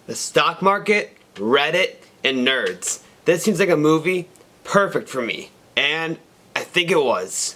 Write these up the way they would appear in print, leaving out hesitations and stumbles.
The stock market, Reddit, and nerds. This seems like a movie perfect for me. And I think it was.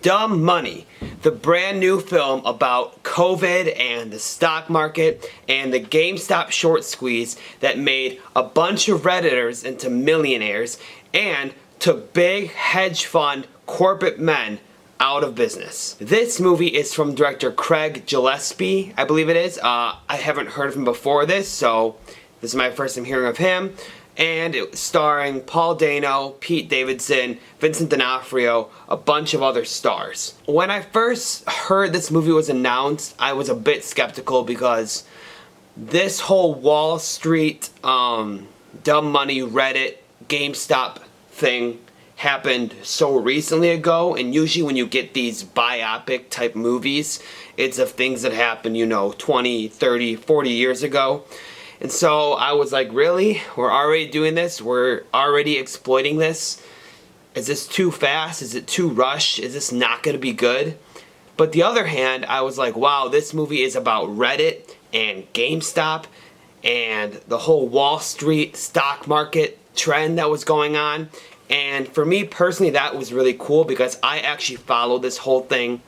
Dumb Money, the brand new film about COVID and the stock market and the GameStop short squeeze that made a bunch of Redditors into millionaires and took big hedge fund corporate men out of business. This movie is from director Craig Gillespie, I believe it is. I haven't heard of him before this, so this is my first time hearing of him. And it was starring Paul Dano, Pete Davidson, Vincent Onofrio, a bunch of other stars. When I first heard this movie was announced, I was a bit skeptical because this whole Wall Street, dumb money, Reddit, GameStop thing happened so recently ago, and usually when you get these biopic type movies, it's of things that happened, 20, 30, 40 years ago. And so I was like, really? We're already doing this? We're already exploiting this? Is this too fast? Is it too rushed? Is this not going to be good? But the other hand, I was like, wow, this movie is about Reddit and GameStop and the whole Wall Street stock market trend that was going on. And for me personally, that was really cool because I actually followed this whole thing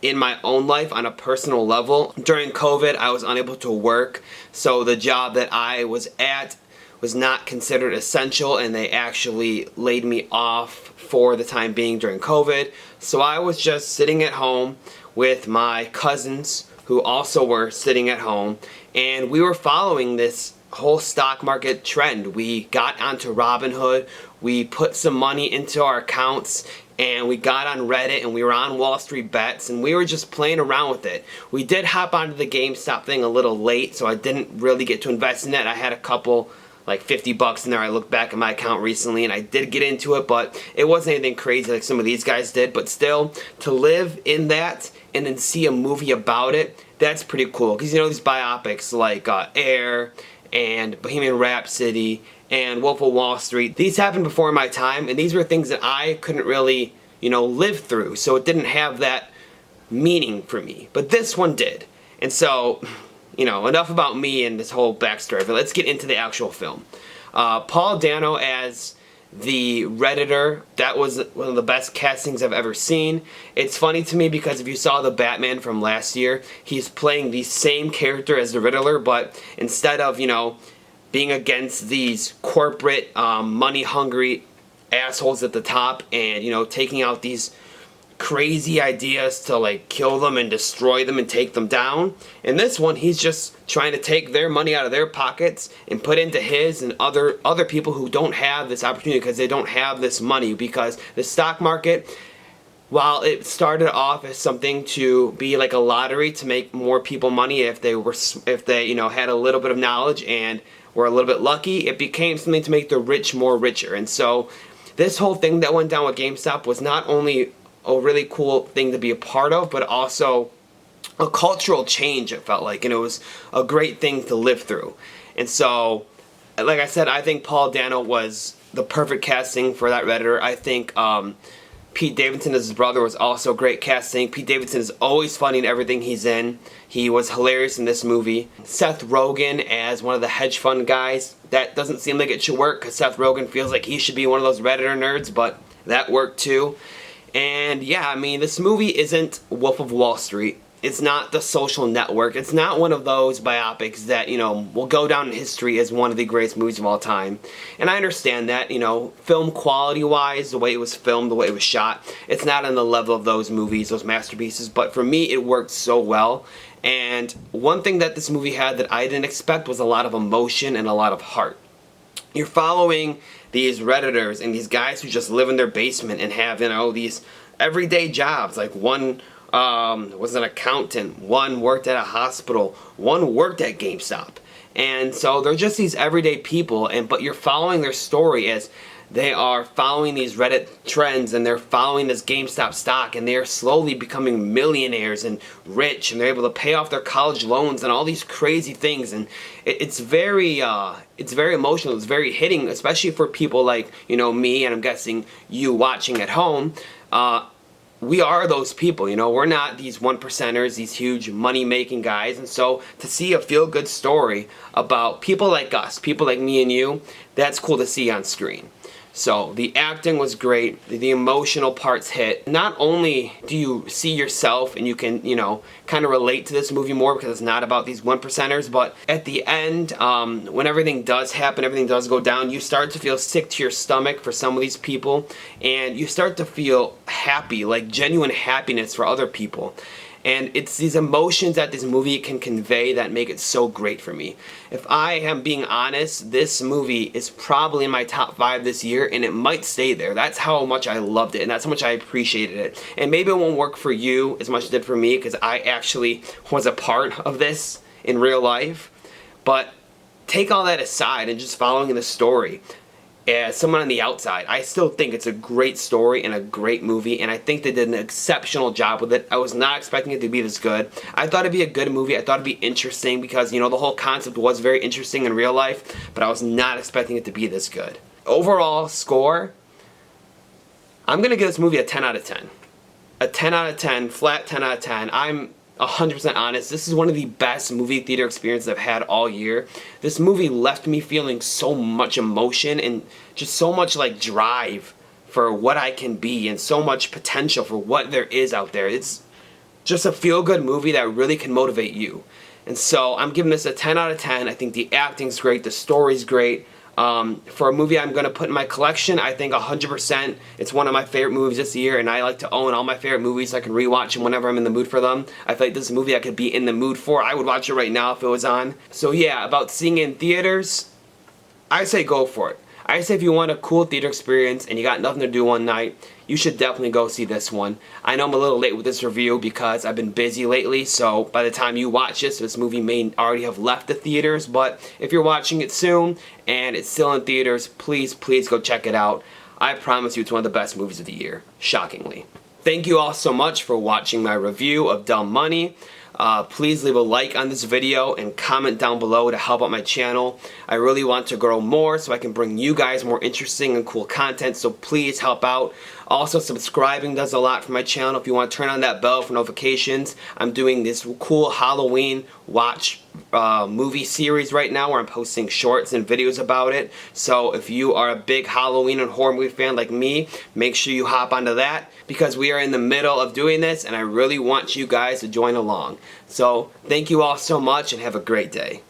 in my own life on a personal level. During COVID, I was unable to work, so the job that I was at was not considered essential, and they actually laid me off for the time being during COVID. So I was just sitting at home with my cousins who also were sitting at home, and we were following this whole stock market trend. We got onto Robinhood, we put some money into our accounts, and we got on Reddit and we were on Wall Street Bets and we were just playing around with it. We did hop onto the GameStop thing a little late, so I didn't really get to invest in it. I had a couple, like $50 in there. I looked back at my account recently and I did get into it, but it wasn't anything crazy like some of these guys did. But still, to live in that and then see a movie about it, that's pretty cool. Because these biopics like Air and Bohemian Rhapsody and Wolf of Wall Street, these happened before my time, and these were things that I couldn't really, live through, so it didn't have that meaning for me. But this one did. And so, enough about me and this whole backstory, but let's get into the actual film. Paul Dano as the Redditor, that was one of the best castings I've ever seen. It's funny to me because if you saw the Batman from last year, he's playing the same character as the Riddler, but instead of, being against these corporate, money-hungry assholes at the top and, taking out these crazy ideas to, kill them and destroy them and take them down. In this one, he's just trying to take their money out of their pockets and put into his and other people who don't have this opportunity because they don't have this money. Because the stock market, while it started off as something to be like a lottery to make more people money if they had a little bit of knowledge and were a little bit lucky, it became something to make the rich more richer. And so this whole thing that went down with GameStop was not only a really cool thing to be a part of, but also a cultural change, it felt like, and it was a great thing to live through. And so, like I said, I think Paul Dano was the perfect casting for that Redditor. I think Pete Davidson as his brother was also great casting. Pete Davidson is always funny in everything he's in. He was hilarious in this movie. Seth Rogen as one of the hedge fund guys. That doesn't seem like it should work because Seth Rogen feels like he should be one of those Redditor nerds, but that worked too. And yeah, this movie isn't Wolf of Wall Street. It's not The Social Network. It's not one of those biopics that, will go down in history as one of the greatest movies of all time. And I understand that, film quality-wise, the way it was filmed, the way it was shot, it's not on the level of those movies, those masterpieces. But for me, it worked so well. And one thing that this movie had that I didn't expect was a lot of emotion and a lot of heart. You're following these Redditors and these guys who just live in their basement and have, these everyday jobs. Like one was an accountant, one worked at a hospital, one worked at GameStop. And so they're just these everyday people, but you're following their story as they are following these Reddit trends, and they're following this GameStop stock, and they are slowly becoming millionaires and rich, and they're able to pay off their college loans and all these crazy things. And it's very emotional. It's very hitting, especially for people like, you know, me, and I'm guessing you watching at home. We are those people, you know. We're not these one percenters, these huge money making guys. And so to see a feel good story about people like us, people like me and you, that's cool to see on screen. So the acting was great, the emotional parts hit. Not only do you see yourself and you can, you know, kind of relate to this movie more because it's not about these one percenters, but at the end, when everything does happen, everything does go down, you start to feel sick to your stomach for some of these people, and you start to feel happy, like genuine happiness for other people. And it's these emotions that this movie can convey that make it so great for me. If I am being honest, this movie is probably in my top 5 this year, and it might stay there. That's how much I loved it, and that's how much I appreciated it. And maybe it won't work for you as much as it did for me, because I actually was a part of this in real life. But take all that aside and just following the story. As someone on the outside, I still think it's a great story and a great movie, and I think they did an exceptional job with it. I was not expecting it to be this good. I thought it'd be a good movie. I thought it'd be interesting because, you know, the whole concept was very interesting in real life, but I was not expecting it to be this good. Overall score, I'm going to give this movie a 10 out of 10. A 10 out of 10, flat 10 out of 10. I'm 100% honest, this is one of the best movie theater experiences I've had all year. This movie left me feeling so much emotion and just so much like drive for what I can be, and so much potential for what there is out there. It's just a feel-good movie that really can motivate you. And so I'm giving this a 10 out of 10. I think the acting's great, the story's great. For a movie I'm going to put in my collection, I think 100% it's one of my favorite movies this year, and I like to own all my favorite movies so I can rewatch them whenever I'm in the mood for them. I feel like this is a movie I could be in the mood for. I would watch it right now if it was on. So yeah, about seeing it in theaters, I say go for it. I say if you want a cool theater experience and you got nothing to do one night, you should definitely go see this one. I know I'm a little late with this review because I've been busy lately, so by the time you watch this movie may already have left the theaters, but if you're watching it soon and it's still in theaters, please go check it out. I promise you it's one of the best movies of the year, shockingly. Thank you all so much for watching my review of Dumb Money. Please leave a like on this video and comment down below to help out my channel. I really want to grow more so I can bring you guys more interesting and cool content, so please help out. Also, subscribing does a lot for my channel. If you want to turn on that bell for notifications, I'm doing this cool Halloween watch movie series right now where I'm posting shorts and videos about it. So if you are a big Halloween and horror movie fan like me, make sure you hop onto that because we are in the middle of doing this and I really want you guys to join along. So thank you all so much and have a great day.